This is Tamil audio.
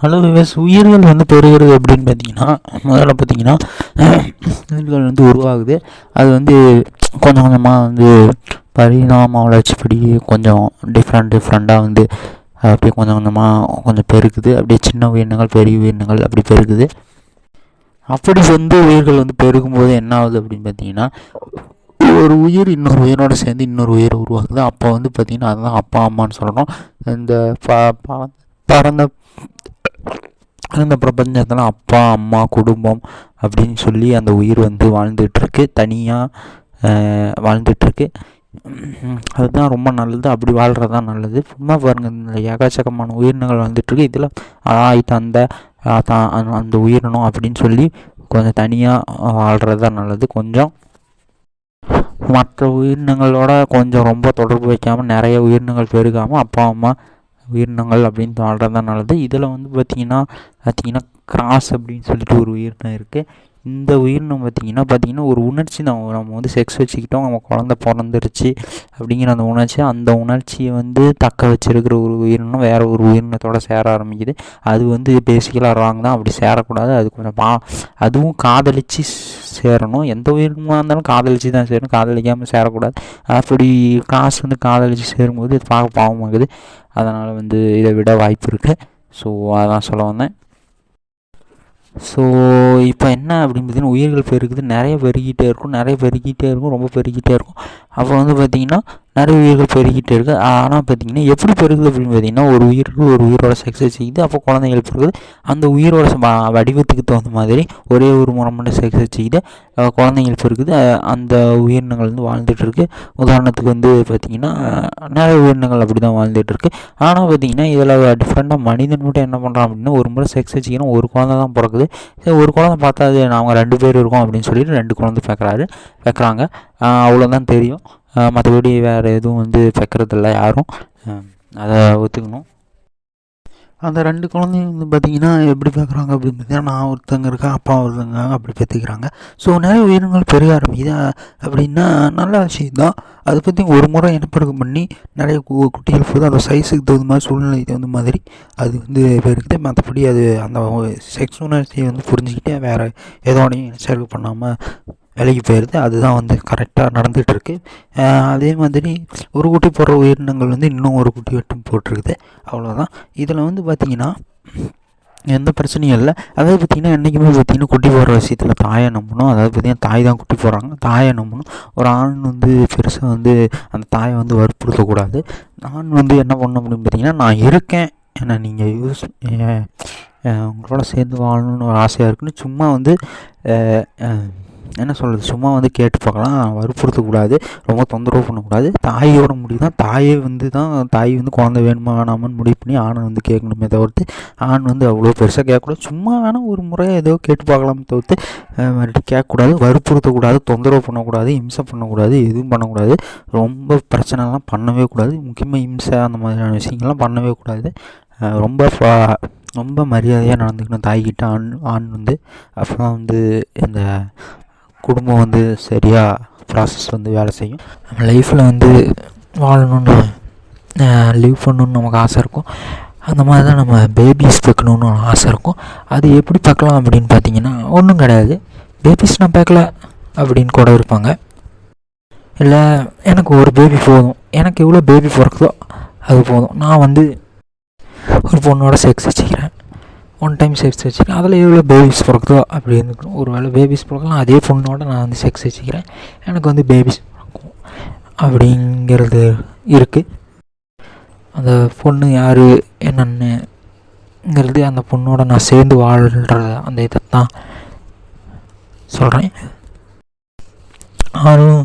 ஹலோ விவேஸ், உயிர்கள் வந்து பெறுகிறது அப்படின்னு பார்த்தீங்கன்னா, முதல்ல பார்த்தீங்கன்னா உயிர்கள் வந்து உருவாகுது. அது வந்து கொஞ்சம் கொஞ்சமாக வந்து பரிணாம வளர்ச்சிப்படி கொஞ்சம் டிஃப்ரெண்ட்டாக வந்து அப்படியே கொஞ்சம் கொஞ்சமாக கொஞ்சம் பெருக்குது. அப்படியே சின்ன உயிரினங்கள், பெரிய உயிரினங்கள் அப்படி பெருக்குது. அப்படி வந்து உயிர்கள் வந்து பெருகும்போது என்ன ஆகுது அப்படின்னு பார்த்தீங்கன்னா, ஒரு உயிர் இன்னொரு உயிரோடு சேர்ந்து இன்னொரு உயிரை உருவாக்குது. அப்போ வந்து பார்த்திங்கன்னா அதுதான் அப்பா அம்மான்னு சொல்லணும். இந்த பறந்த இந்த பிரபஞ்சத்தில் அப்பா அம்மா குடும்பம் அப்படின்னு சொல்லி அந்த உயிர் வந்து வாழ்ந்துகிட்ருக்கு, தனியாக வாழ்ந்துகிட்ருக்கு. அதுதான் ரொம்ப நல்லது. அப்படி வாழ்கிறது தான் நல்லது. சும்மா பாருங்கள், இந்த ஏகாச்சக்கமான உயிரினங்கள் வாழ்ந்துட்டுருக்கு. இதில் ஆய் தந்த அந்த உயிரினம் அப்படின்னு சொல்லி கொஞ்சம் தனியாக வாழ்கிறது தான் நல்லது. கொஞ்சம் மற்ற உயிரினங்களோட கொஞ்சம் ரொம்ப தொடர்பு வைக்காமல் நிறைய உயிரினங்கள் பெருகாமல் அப்பா அம்மா உயிரினங்கள் அப்படின்னு வாழ்கிறது தான் நல்லது. இதில் வந்து பார்த்திங்கன்னா கிராஸ் அப்படின்னு சொல்லிட்டு ஒரு உயிரினம் இருக்குது. இந்த உயிரினம் பார்த்திங்கன்னா ஒரு உணர்ச்சி தான். நம்ம வந்து செக்ஸ் வச்சுக்கிட்டோம், நம்ம குழந்த பிறந்துருச்சு அப்படிங்கிற அந்த உணர்ச்சியை வந்து தக்க வச்சிருக்கிற ஒரு உயிரினம் வேறு ஒரு உயிரினத்தோட சேர ஆரம்பிக்குது. அது வந்து பேசிக்கலாக ராங் தான். அப்படி சேரக்கூடாது. அது கொஞ்சம் அதுவும் காதலித்து சேரணும். எந்த உயிரினமாக இருந்தாலும் காதலித்து தான் சேரணும், காதலிக்காமல் சேரக்கூடாது. அப்படி கிராஸ் வந்து காதலித்து சேரும்போது இது பார்க்க பாவமாகுது. அதனால் வந்து இதை விட வாய்ப்பு இருக்குது. ஸோ அதான் சொல்ல வந்தேன். ஸோ இப்போ என்ன அப்படின்னு பார்த்தீங்கன்னா, உயிர்கள் பெருகுது, நிறைய பெருகிட்டே இருக்கும், ரொம்ப பெருகிட்டே இருக்கும். அப்போ வந்து பார்த்திங்கன்னா நிறைய உயிர்கள் பெருகிட்டே இருக்குது. ஆனால் பார்த்திங்கன்னா எப்படி பெருகுது அப்படின்னு பார்த்திங்கன்னா, ஒரு உயிரோட செக்ஸ் வச்சுக்கிது. அப்போ குழந்தைகள் பெருகுது. அந்த உயிரோட வடிவத்துக்கு தகுந்த மாதிரி ஒரே ஒரு முறை மட்டும் செக்ஸ் வச்சுக்கிட்டு குழந்தைகள் பெருகுது. அந்த உயிரினங்கள் வந்து வாழ்ந்துகிட்ருக்கு. உதாரணத்துக்கு வந்து பார்த்திங்கன்னா நிறைய உயிரினங்கள் அப்படி தான் வாழ்ந்துகிட்ருக்கு. ஆனால் பார்த்திங்கன்னா இதில் டிஃப்ரெண்ட்டாக மனிதன் மட்டும் என்ன பண்ணுறான் அப்படின்னா, ஒரு முறை செக்ஸ் வச்சுக்கணும், ஒரு குழந்தை தான் பிறக்குது. சரி, ஒரு குழந்தை பார்த்தா அது நாங்கள் 2 பேர் இருக்கோம் அப்படின்னு சொல்லிட்டு 2 குழந்தை வைக்கிறாங்க. அவ்வளோதான் தெரியும். மற்றபடி வேறு எதுவும் வந்து வைக்கிறதில்ல யாரும். அதை ஒத்துக்கணும். அந்த 2 குழந்தையும் வந்து பார்த்திங்கன்னா எப்படி பார்க்குறாங்க அப்படின்னு பார்த்தீங்கன்னா, நான் ஒருத்தங்க இருக்கேன், அப்பா ஒருத்தங்க அப்படி பார்த்துக்கிறாங்க. ஸோ நிறைய உயிரினங்கள் பெருக ஆரம்பிக்குது அப்படின்னா நல்ல விஷயம் தான். அதை பற்றி ஒரு முறை இனப்பெருக்கம் பண்ணி நிறைய குட்டிகள் போது அந்த சைஸுக்கு தகுந்த மாதிரி, சூழ்நிலைக்கு தகுந்த மாதிரி அது வந்து பெருக்குது. மற்றபடி அது அந்த செக்ஸ் உணர்ச்சியை வந்து புரிஞ்சுக்கிட்டே வேறு எதோடையும் சேர்க்கை பண்ணாமல் வேலைக்கு போயிடுது. அதுதான் வந்து கரெக்டாக நடந்துகிட்ருக்கு. அதே மாதிரி ஒரு குட்டி போடுற உயிரினங்கள் வந்து இன்னும் ஒரு குட்டி வெட்டும் போட்டிருக்குது. அவ்வளோதான். இதில் வந்து பார்த்திங்கன்னா எந்த பிரச்சனையும் இல்லை. அதாவது பார்த்திங்கன்னா என்றைக்குமே பார்த்திங்கன்னா குட்டி போடுற விஷயத்தில் தாயை நம்பணும். அதாவது பார்த்திங்கன்னா தாய் தான் குட்டி போடுறாங்க, தாயை நம்பணும். ஒரு ஆண் வந்து பெருசாக வந்து அந்த தாயை வந்து வற்புறுத்தக்கூடாது. ஆண் வந்து என்ன பண்ணணும் அப்படின்னு பார்த்திங்கன்னா, நான் இருக்கேன், ஏன்னா நீங்கள் உங்களோட சேர்ந்து வாழணும்னு ஒரு ஆசையாக இருக்குன்னு சும்மா வந்து என்ன சொல்கிறது, சும்மா வந்து கேட்டு பார்க்கலாம், வற்புறுத்தக்கூடாது, ரொம்ப தொந்தரவு பண்ணக்கூடாது. தாயோட முடிவு தான். தாய் வந்து குழந்தை வேணுமா வேணாமான்னு முடிவு பண்ணி ஆணை வந்து கேட்கணுமே தவிர்த்து, ஆண் வந்து அவ்வளோ பெருசாக கேட்கக்கூடாது. சும்மா வேணால் ஒரு முறையாக ஏதோ கேட்டு பார்க்கலாமே தவிர்த்து மறுபடியும் கேட்கக்கூடாது, வற்புறுத்தக்கூடாது, தொந்தரவு பண்ணக்கூடாது, இம்சை பண்ணக்கூடாது, எதுவும் பண்ணக்கூடாது. ரொம்ப பிரச்சனைலாம் பண்ணவே கூடாது. முக்கியமாக இம்சை அந்த மாதிரியான விஷயங்கள்லாம் பண்ணவே கூடாது. ரொம்ப மரியாதையாக நடந்துக்கணும் தாய்கிட்ட ஆண் வந்து. அப்போ தான் வந்து இந்த குடும்பம் வந்து சரியாக ப்ராசஸ் வந்து வேலை செய்யும். நம்ம லைஃப்பில் வந்து வாழணுன்னு லிவ் பண்ணணுன்னு நமக்கு ஆசை இருக்கும். அந்த மாதிரி தான் நம்ம பேபிஸ் பார்க்கணுன்னு ஆசை இருக்கும். அது எப்படி பார்க்கலாம் அப்படின்னு பார்த்தீங்கன்னா ஒன்றும் கிடையாது. பேபிஸ் நான் பார்க்கல அப்படின்னு கூட இருப்பாங்க. இல்லை எனக்கு ஒரு பேபி போதும், எனக்கு எவ்வளோ பேபி பிறக்குதோ அது போதும், நான் வந்து ஒரு பொண்ணோட செக்ஸ் வச்சுக்கிறேன், 1 டைம் செக்ஸ் வச்சுக்கிறேன், அதில் எவ்வளோ பேபிஸ் பிறக்குதோ அப்படி இருந்துக்கணும். ஒரு வேளை பேபிஸ் பிறக்கலாம், அதே பொண்ணோட நான் வந்து செக்ஸ் வச்சுக்கிறேன், எனக்கு வந்து பேபிஸ் பிறக்கும் அப்படிங்கிறது இருக்குது. அந்த பொண்ணு யார் என்னன்னுங்கிறது அந்த பொண்ணோட நான் சேர்ந்து வாழ்கிற அந்த இதை தான் சொல்கிறேன். யாரும்